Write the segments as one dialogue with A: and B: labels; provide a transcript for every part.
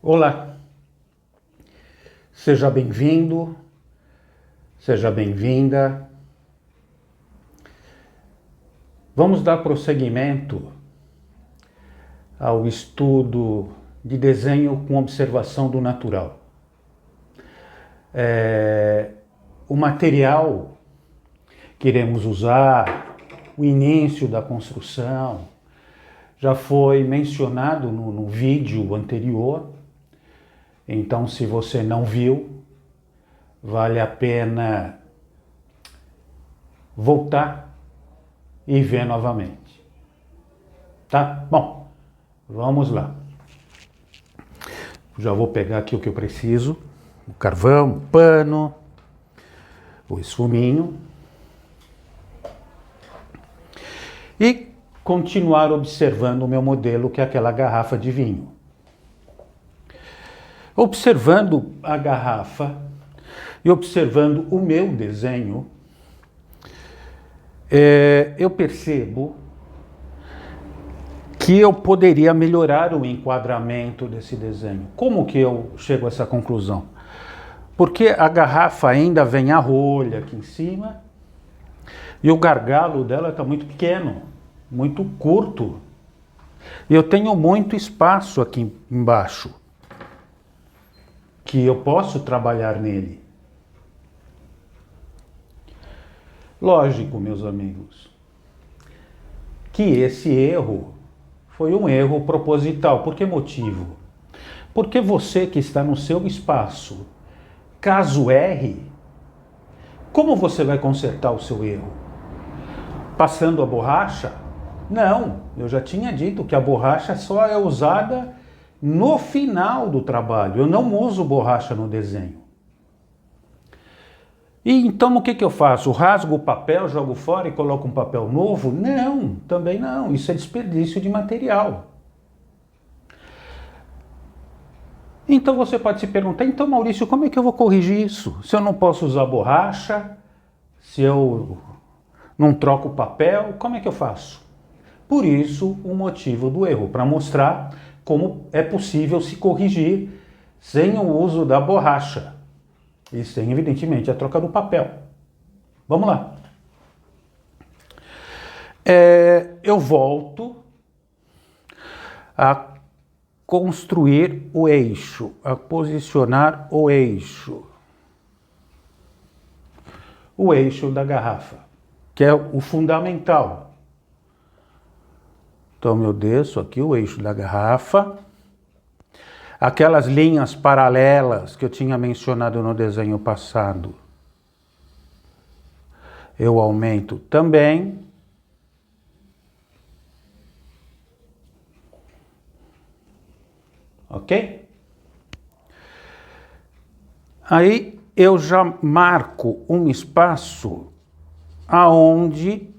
A: Olá, seja bem-vindo, seja bem-vinda. Vamos dar prosseguimento ao estudo de desenho com observação do natural. O material que iremos usar, o início da construção, já foi mencionado no vídeo anterior. Então, se você não viu, vale a pena voltar e ver novamente. Tá? Bom, vamos lá. Já vou pegar aqui o que eu preciso. O carvão, o pano, o esfuminho. E continuar observando o meu modelo, que é aquela garrafa de vinho. Observando a garrafa e observando o meu desenho, eu percebo que eu poderia melhorar o enquadramento desse desenho. Como que eu chego a essa conclusão? Porque a garrafa ainda vem a rolha aqui em cima e o gargalo dela está muito pequeno, muito curto. E eu tenho muito espaço aqui embaixo, que eu posso trabalhar nele. Lógico, meus amigos, que esse erro foi um erro proposital. Por que motivo? Porque você que está no seu espaço, caso erre, como você vai consertar o seu erro? Passando a borracha? Não, eu já tinha dito que a borracha só é usada no final do trabalho. Eu não uso borracha no desenho. E então o que eu faço? Rasgo o papel, jogo fora e coloco um papel novo? Não, também não. Isso é desperdício de material. Então você pode se perguntar, então Maurício, como é que eu vou corrigir isso? Se eu não posso usar borracha, se eu não troco o papel, como é que eu faço? Por isso o motivo do erro, para mostrar como é possível se corrigir sem o uso da borracha e sem, evidentemente, a troca do papel. Vamos lá. Eu volto a construir o eixo, a posicionar o eixo da garrafa, que é o fundamental. Então eu desço aqui o eixo da garrafa, aquelas linhas paralelas que eu tinha mencionado no desenho passado, eu aumento também. Ok? Aí eu já marco um espaço aonde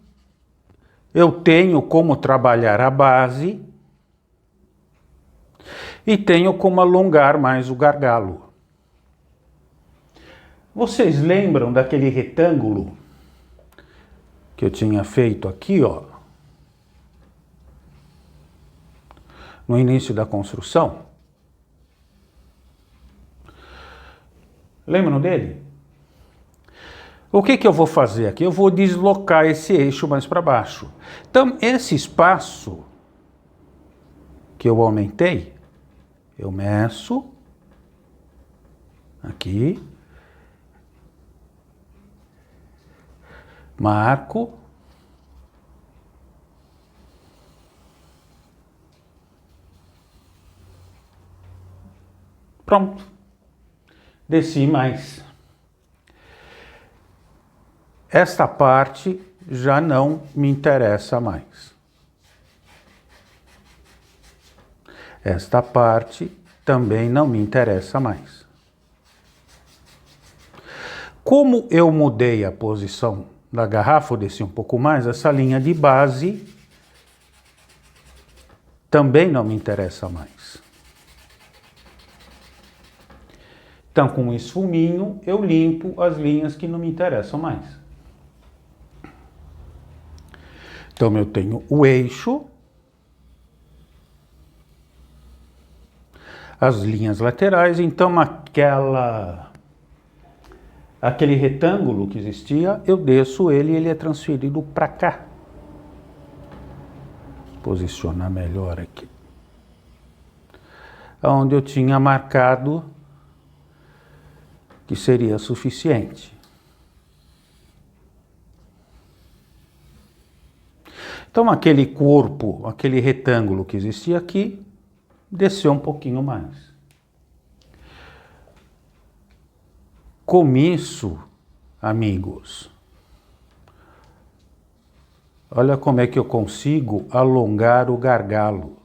A: eu tenho como trabalhar a base e tenho como alongar mais o gargalo. Vocês lembram daquele retângulo que eu tinha feito aqui, ó, no início da construção? Lembram dele? O que eu vou fazer aqui? Eu vou deslocar esse eixo mais para baixo. Então, esse espaço que eu aumentei, eu meço aqui, marco, pronto, desci mais. Esta parte já não me interessa mais. Esta parte também não me interessa mais. Como eu mudei a posição da garrafa, eu desci um pouco mais, essa linha de base também não me interessa mais. Então, com o esfuminho, eu limpo as linhas que não me interessam mais. Então, eu tenho o eixo, as linhas laterais, então aquele retângulo que existia, eu desço ele e ele é transferido para cá. Posicionar melhor aqui. Onde eu tinha marcado que seria suficiente. Então aquele corpo, aquele retângulo que existia aqui, desceu um pouquinho mais. Com isso, amigos, olha como é que eu consigo alongar o gargalo.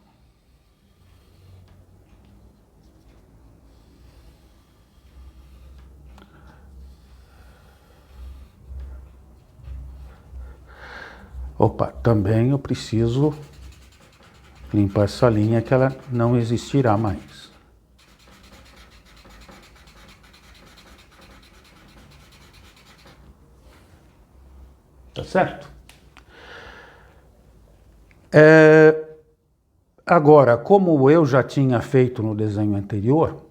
A: Opa, também eu preciso limpar essa linha que ela não existirá mais. Tá certo? Agora, como eu já tinha feito no desenho anterior,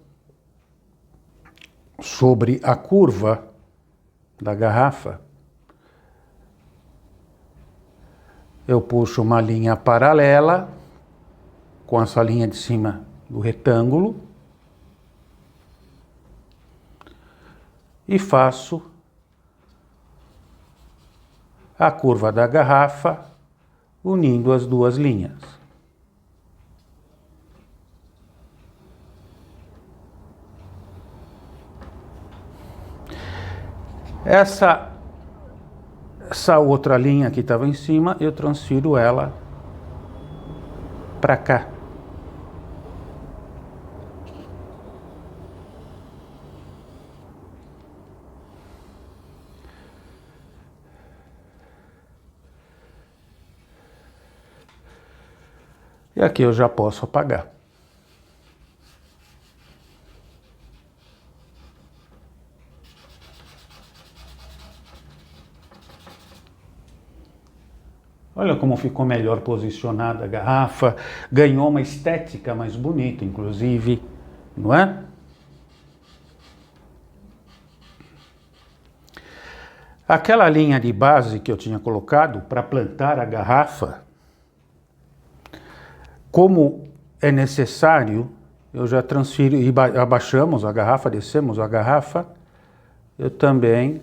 A: sobre a curva da garrafa, eu puxo uma linha paralela com essa linha de cima do retângulo e faço a curva da garrafa unindo as duas linhas. Essa outra linha que estava em cima, eu transfiro ela para cá. E aqui eu já posso apagar. Olha como ficou melhor posicionada a garrafa, ganhou uma estética mais bonita, inclusive, não é? Aquela linha de base que eu tinha colocado para plantar a garrafa, como é necessário, eu já transfiro e abaixamos a garrafa, descemos a garrafa, eu também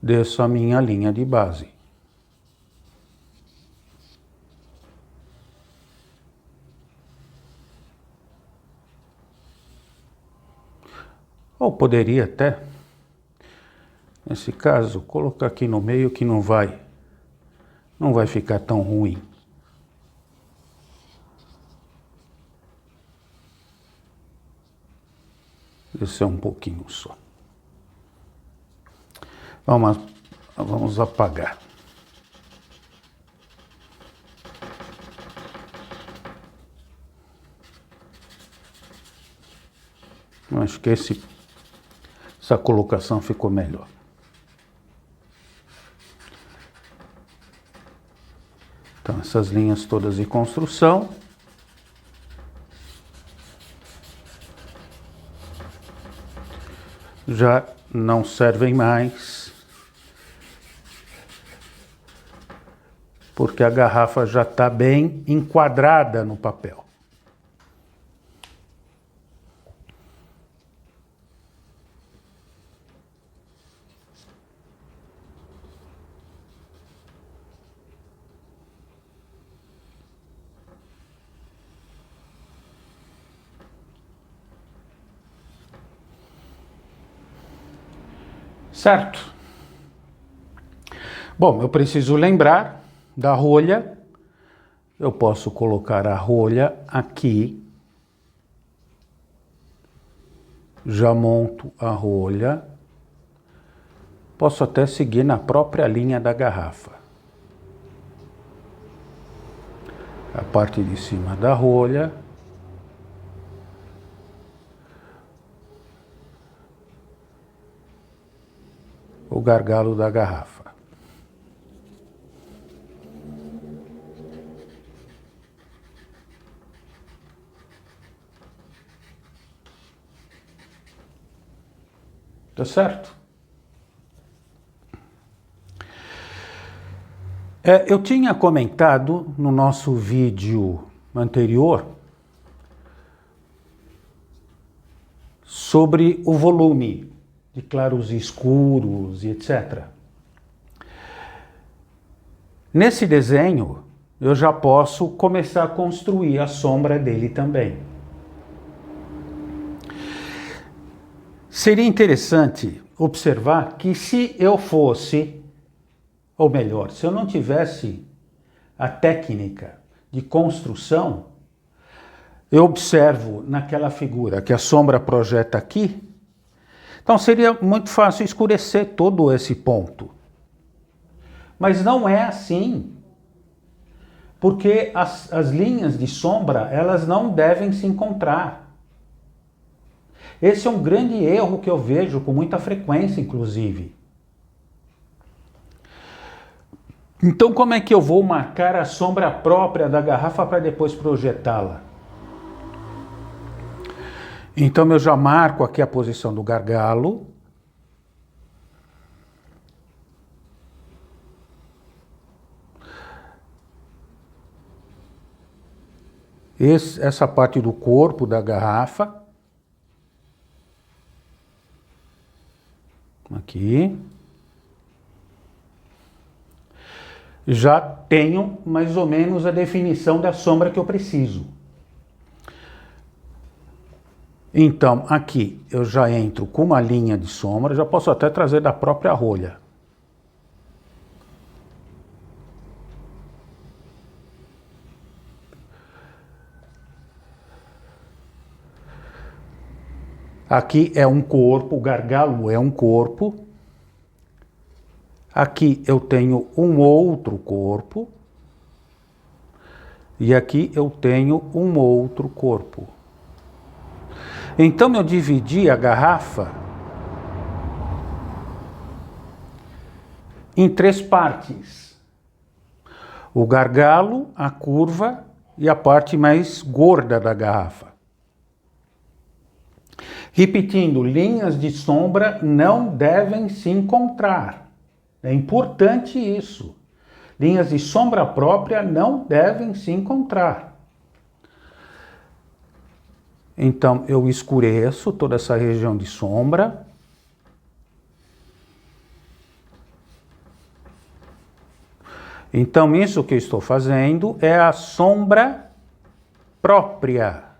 A: desço a minha linha de base. Ou poderia até, nesse caso, colocar aqui no meio que não vai ficar tão ruim. Descer um pouquinho só. Vamos apagar. Acho que essa colocação ficou melhor. Então, essas linhas todas de construção. Já não servem mais, porque a garrafa já está bem enquadrada no papel. Certo? Bom, eu preciso lembrar da rolha. Eu posso colocar a rolha aqui. Já monto a rolha. Posso até seguir na própria linha da garrafa. A parte de cima da rolha. O gargalo da garrafa. Tá certo? Eu tinha comentado no nosso vídeo anterior sobre o volume de claros e escuros e etc. Nesse desenho, eu já posso começar a construir a sombra dele também. Seria interessante observar que se eu fosse, ou melhor, se eu não tivesse a técnica de construção, eu observo naquela figura que a sombra projeta aqui, então seria muito fácil escurecer todo esse ponto. Mas não é assim, porque as linhas de sombra, elas não devem se encontrar. Esse é um grande erro que eu vejo com muita frequência, inclusive. Então, como é que eu vou marcar a sombra própria da garrafa para depois projetá-la? Então, eu já marco aqui a posição do gargalo. Essa parte do corpo da garrafa. Aqui. Já tenho mais ou menos a definição da sombra que eu preciso. Então, aqui eu já entro com uma linha de sombra, já posso até trazer da própria rolha. Aqui é um corpo, o gargalo é um corpo. Aqui eu tenho um outro corpo. E aqui eu tenho um outro corpo. Então eu dividi a garrafa em 3 partes. O gargalo, a curva e a parte mais gorda da garrafa. Repetindo, linhas de sombra não devem se encontrar. É importante isso. Linhas de sombra própria não devem se encontrar. Então, eu escureço toda essa região de sombra. Então, isso que eu estou fazendo é a sombra própria.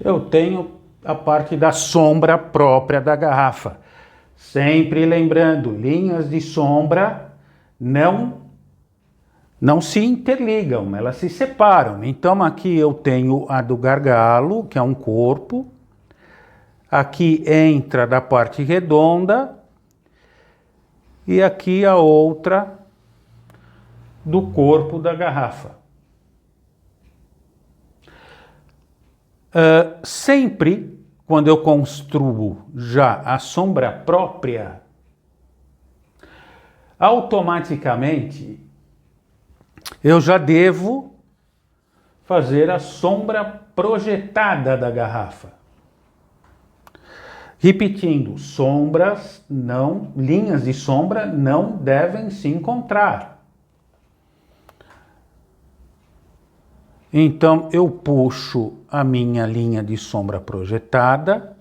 A: Eu tenho a parte da sombra própria da garrafa. Sempre lembrando, linhas de sombra não se interligam, elas se separam. Então aqui eu tenho a do gargalo, que é um corpo. Aqui entra da parte redonda. E aqui a outra do corpo da garrafa. Sempre, quando eu construo já a sombra própria, automaticamente eu já devo fazer a sombra projetada da garrafa. Repetindo, linhas de sombra não devem se encontrar. Então, eu puxo a minha linha de sombra projetada.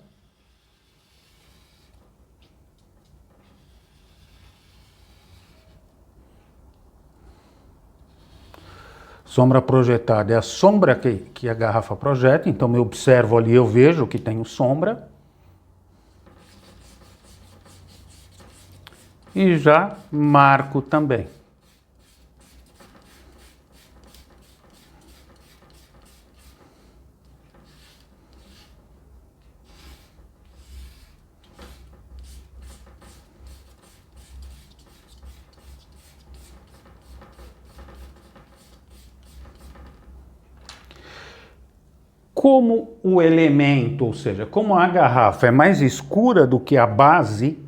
A: Sombra projetada é a sombra que a garrafa projeta, então eu observo ali, eu vejo que tenho sombra. E já marco também. Como o elemento, ou seja, como a garrafa é mais escura do que a base,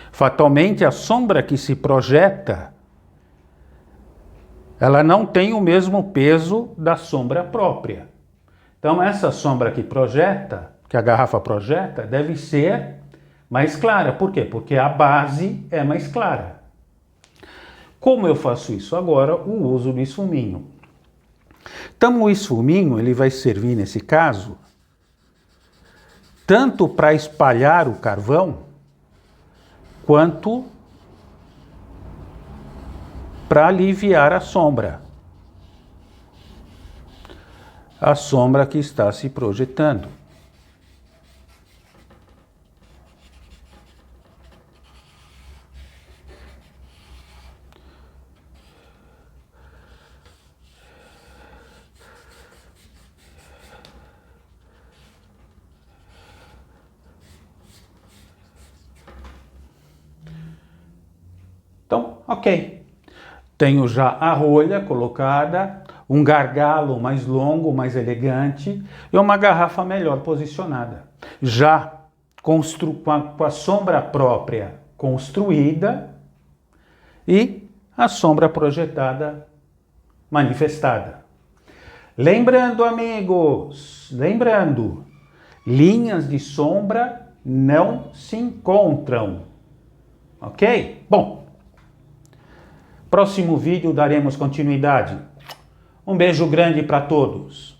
A: fatalmente a sombra que se projeta, ela não tem o mesmo peso da sombra própria. Então essa sombra que projeta, que a garrafa projeta, deve ser mais clara. Por quê? Porque a base é mais clara. Como eu faço isso agora? O uso do esfuminho. Então o esfuminho ele vai servir nesse caso tanto para espalhar o carvão quanto para aliviar a sombra que está se projetando. Então, ok. Tenho já a rolha colocada, um gargalo mais longo, mais elegante e uma garrafa melhor posicionada. Já com a sombra própria construída e a sombra projetada manifestada. Lembrando, amigos, linhas de sombra não se encontram. Ok? Bom. Próximo vídeo daremos continuidade. Um beijo grande para todos.